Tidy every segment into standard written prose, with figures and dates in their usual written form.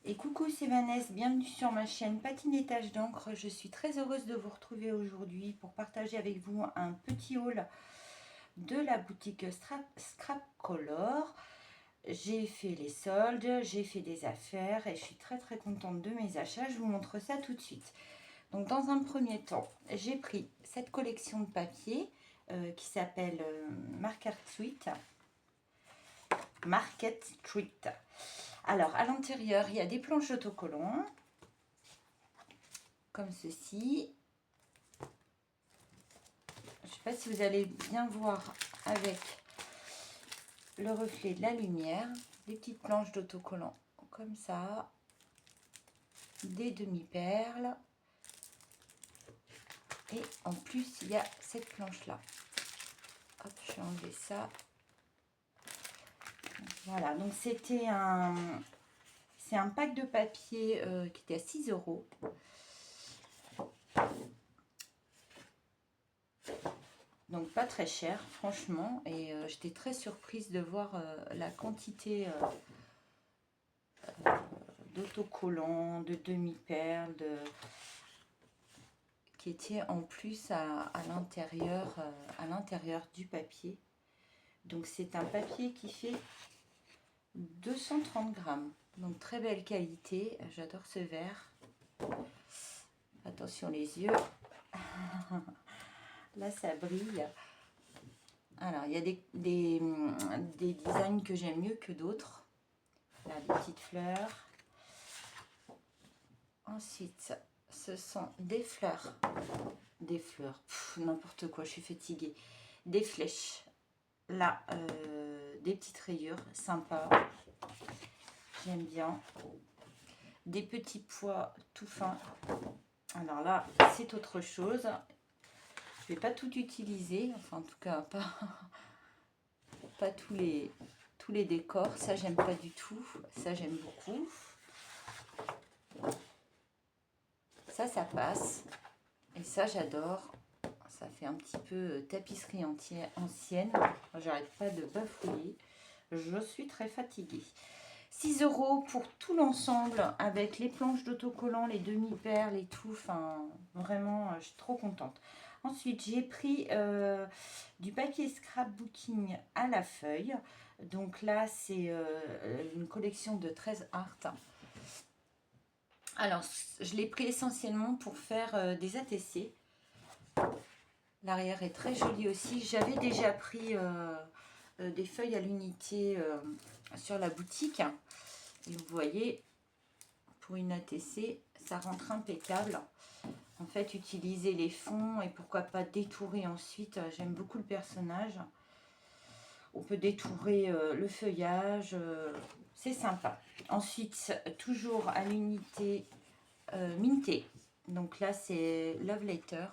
Et coucou, c'est Vanessa, bienvenue sur ma chaîne Patine et Taches d'encre. Je suis très heureuse de vous retrouver aujourd'hui pour partager avec vous un petit haul de la boutique Scrap Color. J'ai fait les soldes, j'ai fait des affaires et je suis très contente de mes achats. Je vous montre ça tout de suite. Donc dans un premier temps, j'ai pris cette collection de papier qui s'appelle Market Street. Alors, à l'intérieur, il y a des planches d'autocollants, comme ceci. Je ne sais pas si vous allez bien voir avec le reflet de la lumière. Des petites planches d'autocollants, comme ça. Des demi-perles. Et en plus, il y a cette planche-là. Hop, je vais enlever ça. Voilà, donc c'est un pack de papier qui était à 6 €. Donc pas très cher, franchement. Et j'étais très surprise de voir la quantité d'autocollants, de demi-perles, qui étaient en plus à l'intérieur du papier. Donc c'est un papier qui fait 230 grammes. Donc très belle qualité. J'adore ce vert. Attention les yeux. Là ça brille. Alors il y a des designs que j'aime mieux que d'autres. Là des petites fleurs. Ensuite ce sont des fleurs. N'importe quoi, je suis fatiguée. Des flèches. Là des petites rayures sympas. J'aime bien. Des petits pois tout fins. Alors là, c'est autre chose. Je vais pas tout utiliser. Enfin, en tout cas, pas tous les décors. Ça, j'aime pas du tout. Ça, j'aime beaucoup. Ça passe. Et ça, j'adore. Ça fait un petit peu tapisserie ancienne. J'arrête pas de bafouiller. Je suis très fatiguée. 6 € pour tout l'ensemble avec les planches d'autocollants, les demi-perles et tout. Enfin, vraiment, je suis trop contente. Ensuite, j'ai pris du papier scrapbooking à la feuille. Donc là, c'est une collection de 13 art. Alors, je l'ai pris essentiellement pour faire des ATC. L'arrière est très joli aussi. J'avais déjà pris des feuilles à l'unité sur la boutique. Et vous voyez, pour une ATC, ça rentre impeccable. En fait, utiliser les fonds et pourquoi pas détourer ensuite. J'aime beaucoup le personnage. On peut détourer le feuillage. C'est sympa. Ensuite, toujours à l'unité Minté. Donc là, c'est Love Letter.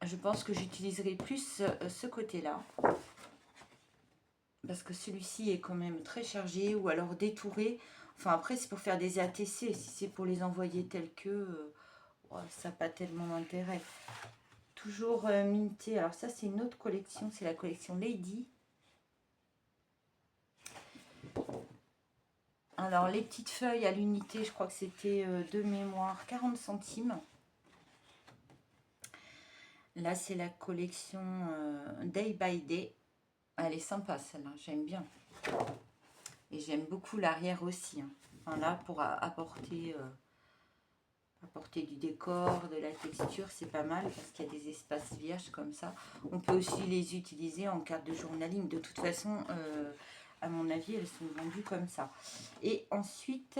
Je pense que j'utiliserai plus ce côté-là. Parce que celui-ci est quand même très chargé. Ou alors détouré. Enfin, après, c'est pour faire des ATC. Si c'est pour les envoyer tels que, ça n'a pas tellement d'intérêt. Toujours minté. Alors ça, c'est une autre collection. C'est la collection Lady. Alors, les petites feuilles à l'unité, je crois que c'était de mémoire 40 centimes. Là, c'est la collection Day by Day. Elle est sympa, celle-là. J'aime bien. Et j'aime beaucoup l'arrière aussi. Hein. Enfin, là, pour apporter du décor, de la texture, c'est pas mal parce qu'il y a des espaces vierges comme ça. On peut aussi les utiliser en carte de journaling. De toute façon, à mon avis, elles sont vendues comme ça. Et ensuite,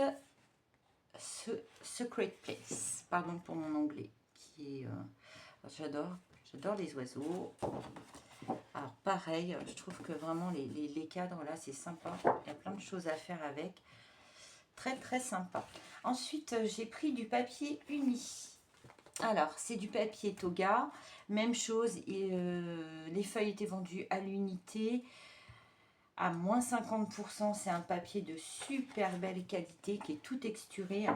Secret Place, pardon pour mon anglais, qui est... j'adore les oiseaux. Alors pareil, je trouve que vraiment les cadres là, c'est sympa. Il y a plein de choses à faire avec. Très sympa. Ensuite, j'ai pris du papier uni. Alors, c'est du papier Toga. Même chose, les feuilles étaient vendues à l'unité. À moins 50%, c'est un papier de super belle qualité qui est tout texturé.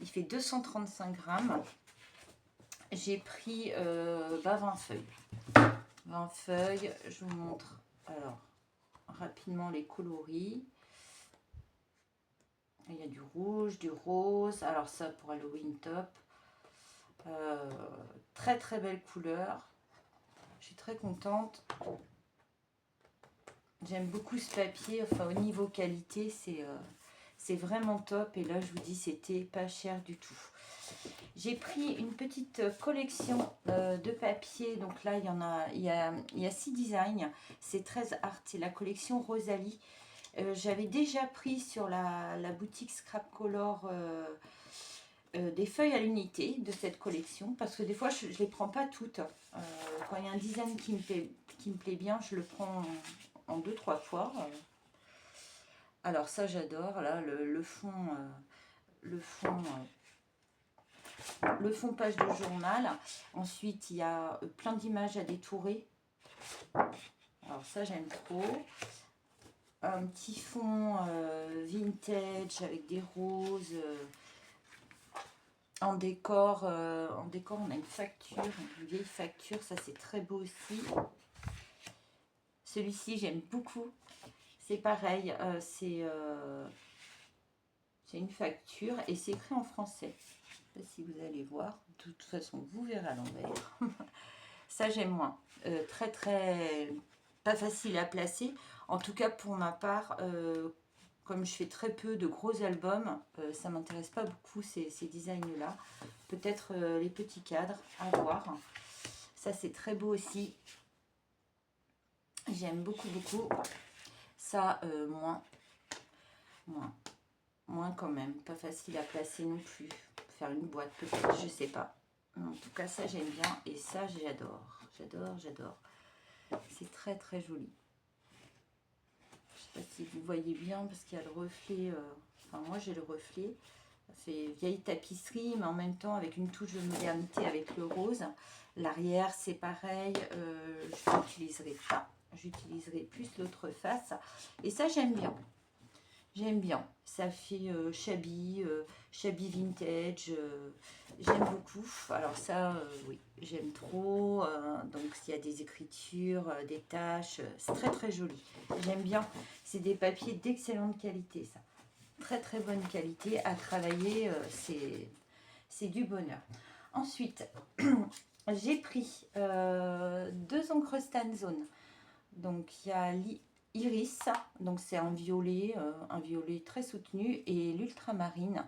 Il fait 235 grammes. J'ai pris 20 feuilles. 20 feuilles, je vous montre alors rapidement les coloris. Il y a du rouge, du rose. Alors ça pour Halloween top. Très très belle couleur. Je suis très contente. J'aime beaucoup ce papier. Enfin au niveau qualité c'est vraiment top. Et là je vous dis c'était pas cher du tout. J'ai pris une petite collection de papier. Donc là il y a 6 designs. C'est 13 art. C'est la collection Rosalie. J'avais déjà pris sur la boutique Scrap Color des feuilles à l'unité de cette collection, parce que des fois je ne les prends pas toutes. Quand il y a un design qui me plaît bien, je le prends en 2-3 fois. Alors ça j'adore, là le fond page de journal. Ensuite il y a plein d'images à détourer. Alors ça j'aime trop. Un petit fond vintage avec des roses. En décor, on a une facture, une vieille facture, ça c'est très beau aussi. Celui-ci j'aime beaucoup. C'est pareil, c'est une facture et c'est écrit en français. Je ne sais pas si vous allez voir. De toute façon, vous verrez à l'envers. Ça j'aime moins. Très très pas facile à placer. En tout cas pour ma part, comme je fais très peu de gros albums, ça m'intéresse pas beaucoup ces designs-là. Peut-être les petits cadres à voir. Ça, c'est très beau aussi. J'aime beaucoup, beaucoup. Ça, moins quand même. Pas facile à placer non plus. Faire une boîte peut-être, je sais pas. En tout cas, ça, j'aime bien. Et ça, j'adore. J'adore, j'adore. C'est très, très joli. Je sais pas si vous voyez bien parce qu'il y a le reflet. Enfin, moi, j'ai le reflet. C'est vieille tapisserie, mais en même temps avec une touche de modernité avec le rose. L'arrière, c'est pareil. Je n'utiliserai pas. J'utiliserai plus l'autre face. Et ça, j'aime bien. J'aime bien. Ça fait shabby vintage. J'aime beaucoup. Alors ça, oui, j'aime trop. Donc, s'il y a des écritures, des taches, c'est très, très joli. J'aime bien. C'est des papiers d'excellente qualité, ça. Très très bonne qualité à travailler, c'est du bonheur. Ensuite, j'ai pris 2 encres Stanzone. Donc il y a l'Iris, donc c'est un violet très soutenu, et l'ultramarine.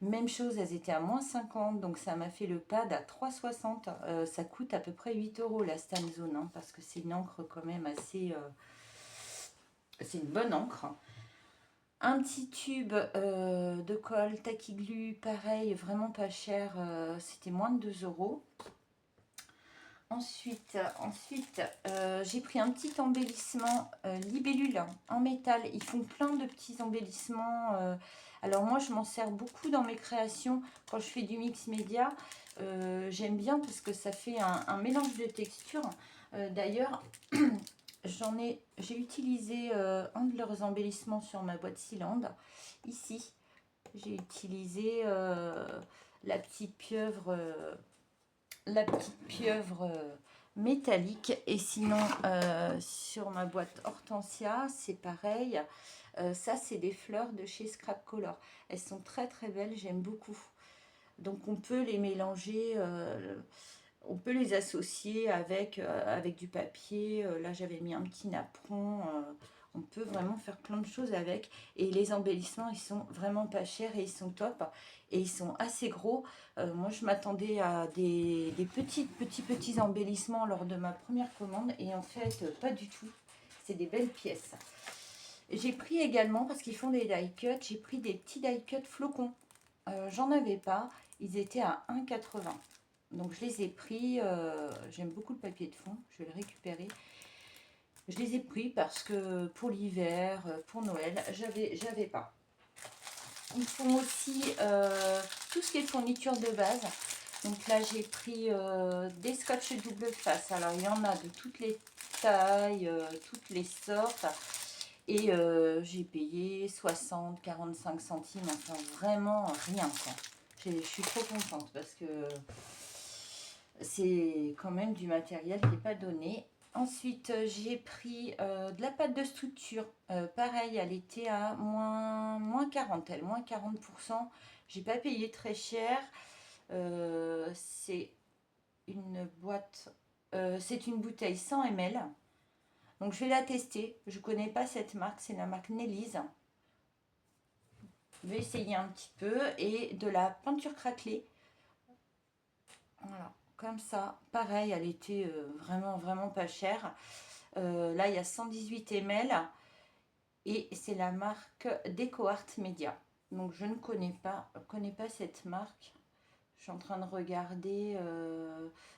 Même chose, elles étaient à -50, donc ça m'a fait le pad à 3,60. Ça coûte à peu près 8 € la Stanzone, hein, parce que c'est une encre quand même assez... c'est une bonne encre. Un petit tube de colle Tacky-Glu, pareil, vraiment pas cher, c'était moins de 2 €. Ensuite j'ai pris un petit embellissement libellule en métal. Ils font plein de petits embellissements. Alors moi, je m'en sers beaucoup dans mes créations quand je fais du mix média. J'aime bien parce que ça fait un mélange de textures. D'ailleurs... j'ai utilisé un de leurs embellissements sur ma boîte Sealand. Ici, j'ai utilisé la petite pieuvre, métallique. Et sinon, sur ma boîte Hortensia, c'est pareil. Ça, c'est des fleurs de chez Scrap Color. Elles sont très très belles, j'aime beaucoup. Donc, on peut les mélanger... on peut les associer avec du papier. Là, j'avais mis un petit napperon. On peut vraiment faire plein de choses avec. Et les embellissements, ils sont vraiment pas chers et ils sont top. Et ils sont assez gros. Moi, je m'attendais à des petits embellissements lors de ma première commande. Et en fait, pas du tout. C'est des belles pièces. J'ai pris également, parce qu'ils font des die cuts, j'ai pris des petits die cuts flocons. J'en avais pas. Ils étaient à 1,80 €. Donc je les ai pris, j'aime beaucoup le papier de fond, je vais le récupérer. Je les ai pris parce que pour l'hiver, pour Noël, j'avais pas. Ils font aussi tout ce qui est fourniture de base. Donc là j'ai pris des scotch double face. Alors il y en a de toutes les tailles, toutes les sortes. Et j'ai payé 60, 45 centimes, enfin vraiment rien quoi. Je suis trop contente parce que c'est quand même du matériel qui n'est pas donné. Ensuite, j'ai pris de la pâte de structure. Pareil, elle était à moins 40, elle, moins 40%. J'ai pas payé très cher. C'est une boîte, c'est une bouteille 100 ml. Donc je vais la tester. Je connais pas cette marque, c'est la marque Nelly's. Je vais essayer un petit peu. Et de la peinture craquelée. Voilà, comme ça. Pareil, elle était vraiment pas chère. Là, il y a 118 ml. Et c'est la marque DecoArt Media. Donc je ne connais pas cette marque. Je suis en train de regarder.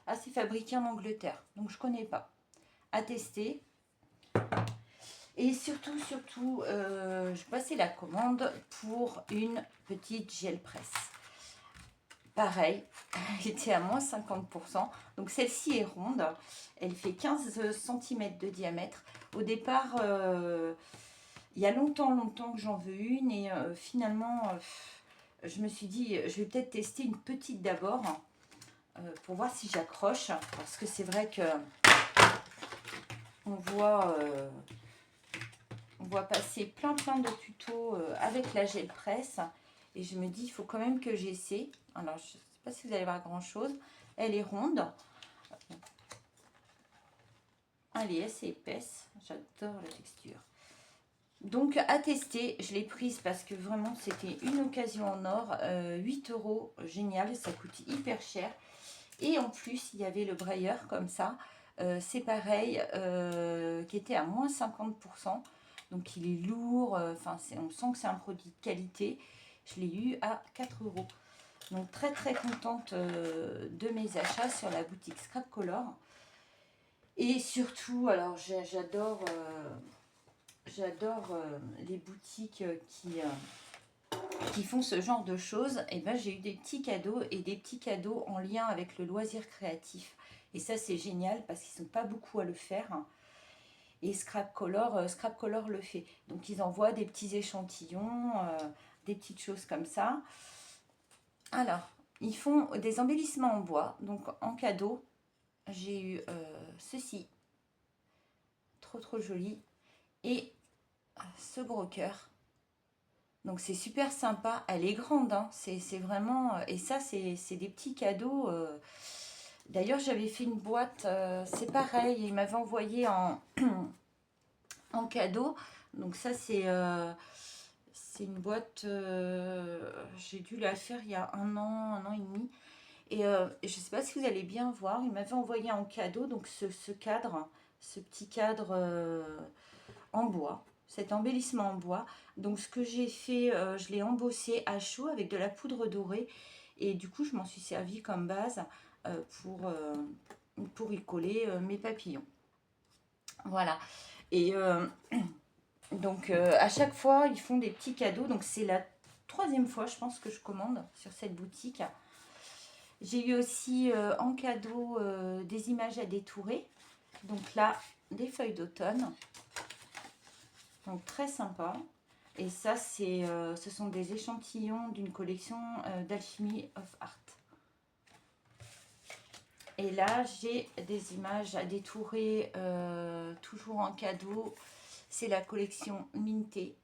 Ah, c'est fabriqué en Angleterre. Donc je connais pas. À tester. Et surtout, je passais la commande pour une petite gel presse. Pareil, elle était à moins 50%. Donc celle-ci est ronde. Elle fait 15 cm de diamètre. Au départ, il y a longtemps que j'en veux une. Et finalement, je me suis dit, je vais peut-être tester une petite d'abord. Pour voir si j'accroche. Parce que c'est vrai que on voit passer plein de tutos avec la gel presse. Et je me dis, il faut quand même que j'essaie. Alors, je ne sais pas si vous allez voir grand chose. Elle est ronde. Elle est assez épaisse. J'adore la texture. Donc, à tester. Je l'ai prise parce que vraiment, c'était une occasion en or. 8 €. Génial. Ça coûte hyper cher. Et en plus, il y avait le brailleur comme ça. C'est pareil, qui était à moins 50%. Donc il est lourd, on sent que c'est un produit de qualité. Je l'ai eu à 4 €. Donc très contente de mes achats sur la boutique Scrap Color. Et surtout, alors j'adore les boutiques qui font ce genre de choses. Et ben j'ai eu des petits cadeaux et des petits cadeaux en lien avec le loisir créatif. Et ça c'est génial parce qu'ils ne sont pas beaucoup à le faire. Et Scrap Color le fait. Donc ils envoient des petits échantillons, des petites choses comme ça. Alors, ils font des embellissements en bois. Donc en cadeau, j'ai eu ceci. Trop joli. Et ce gros cœur. Donc c'est super sympa. Elle est grande, hein. C'est vraiment... Et ça, c'est des petits cadeaux. D'ailleurs, j'avais fait une boîte, c'est pareil. Il m'avait envoyé en cadeau. Donc ça, c'est une boîte, j'ai dû la faire il y a un an et demi. Et je ne sais pas si vous allez bien voir, il m'avait envoyé en cadeau donc ce cadre, ce petit cadre en bois, cet embellissement en bois. Donc ce que j'ai fait, je l'ai embossé à chaud avec de la poudre dorée. Et du coup, je m'en suis servi comme base pour y coller mes papillons. Voilà. Et donc à chaque fois, ils font des petits cadeaux. Donc c'est la 3e fois, je pense, que je commande sur cette boutique. J'ai eu aussi en cadeau des images à détourer. Donc là, des feuilles d'automne. Donc très sympa. Et ça, ce sont des échantillons d'une collection d'Alchemy of Art. Et là, j'ai des images à détourer, toujours en cadeau. C'est la collection Minté.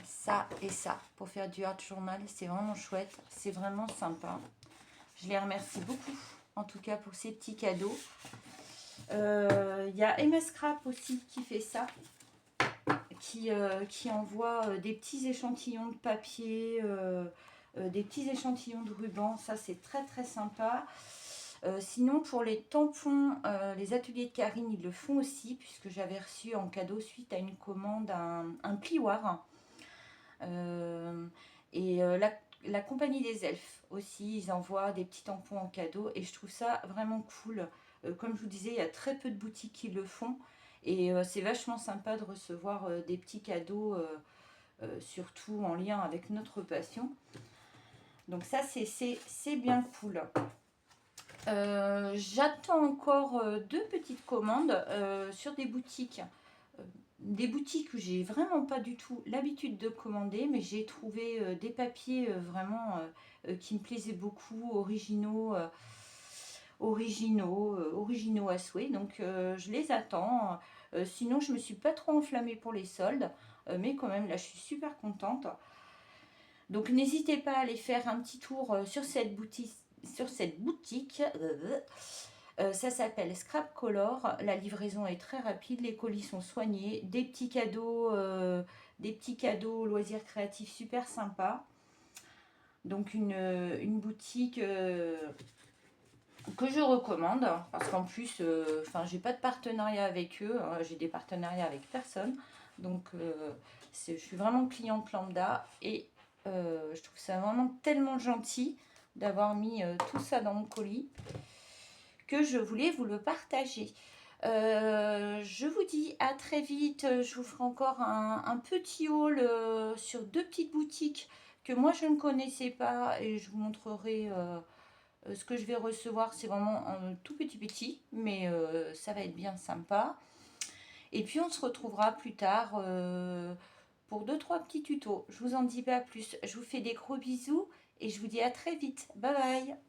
Ça et ça, pour faire du art journal, c'est vraiment chouette. C'est vraiment sympa. Je les remercie beaucoup, en tout cas, pour ces petits cadeaux. Il y a MS Scrap aussi qui fait ça. Qui envoie des petits échantillons de papier, des petits échantillons de ruban. Ça, c'est très sympa. Sinon, pour les tampons, les ateliers de Karine, ils le font aussi, puisque j'avais reçu en cadeau, suite à une commande, un plioir. La compagnie des elfes aussi, ils envoient des petits tampons en cadeau. Et je trouve ça vraiment cool. Comme je vous disais, il y a très peu de boutiques qui le font. Et c'est vachement sympa de recevoir des petits cadeaux, surtout en lien avec notre passion. Donc ça, c'est bien cool. J'attends encore 2 petites commandes sur des boutiques. Des boutiques où j'ai vraiment pas du tout l'habitude de commander, mais j'ai trouvé des papiers vraiment qui me plaisaient beaucoup, originaux. originaux à souhait. Donc je les attends. Sinon je me suis pas trop enflammée pour les soldes, mais quand même là je suis super contente. Donc n'hésitez pas à aller faire un petit tour sur cette boutique. Ça s'appelle Scrap Color. La livraison est très rapide, les colis sont soignés, des petits cadeaux loisirs créatifs super sympas. Donc une boutique que je recommande parce qu'en plus, j'ai pas de partenariat avec eux, hein, j'ai des partenariats avec personne. Donc je suis vraiment cliente lambda et je trouve ça vraiment tellement gentil d'avoir mis tout ça dans mon colis que je voulais vous le partager. Je vous dis à très vite. Je vous ferai encore un petit haul sur deux petites boutiques que moi je ne connaissais pas et je vous montrerai ce que je vais recevoir. C'est vraiment un tout petit, mais ça va être bien sympa. Et puis on se retrouvera plus tard pour 2-3 petits tutos. Je vous en dis pas plus. Je vous fais des gros bisous et je vous dis à très vite. Bye bye.